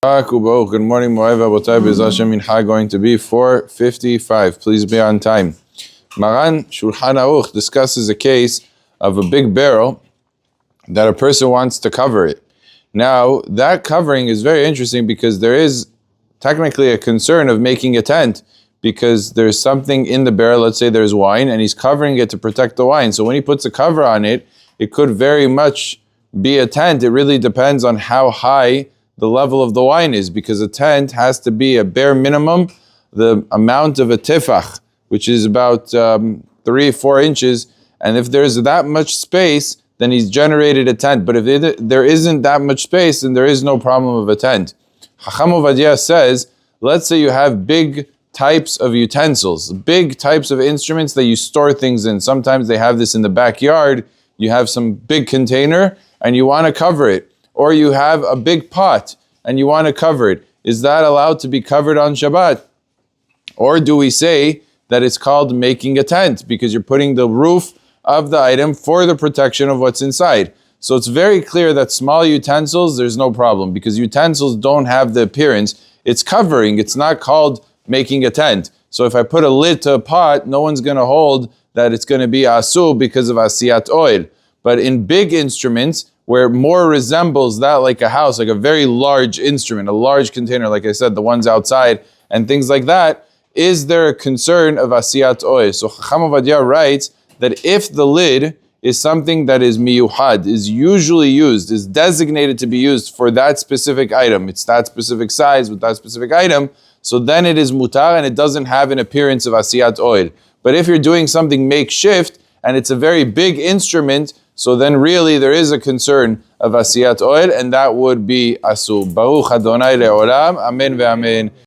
Good morning, Moev Abotai. B'ezras Hashem Mincha going to be 4:55. Please be on time. Maran Shulchan Aruch discusses a case of a big barrel that a person wants to cover it. Now, that covering is very interesting because there is technically a concern of making a tent because there's something in the barrel. Let's say there's wine and he's covering it to protect the wine. So when he puts a cover on it, it could very much be a tent. It really depends on how high the level of the wine is, because a tent has to be a bare minimum, the amount of a tifach, which is about 3-4 inches. And if there's that much space, then he's generated a tent. But if there isn't that much space, then there is no problem of a tent. Chacham Ovadia says, let's say you have big types of utensils, big types of instruments that you store things in. Sometimes they have this in the backyard. You have some big container and you want to cover it. Or you have a big pot and you want to cover it. Is that allowed to be covered on Shabbat? Or do we say that it's called making a tent because you're putting the roof of the item for the protection of what's inside? So it's very clear that small utensils, there's no problem because utensils don't have the appearance. It's covering. It's not called making a tent. So if I put a lid to a pot, no one's going to hold that it's going to be asur because of Asiyat oil. But in big instruments, where more resembles that like a house, like a very large instrument, a large container, like I said, the ones outside, and things like that, is there a concern of Asiyat oil? So Chacham Ovadia writes that if the lid is something that is miyuhad, is usually used, is designated to be used for that specific item, it's that specific size with that specific item, so then it is mutar and it doesn't have an appearance of Asiyat oil. But if you're doing something makeshift and it's a very big instrument, so then really there is a concern of Asiyat oil, and that would be asur. Baruch Adonai le'olam. Amen ve'amen.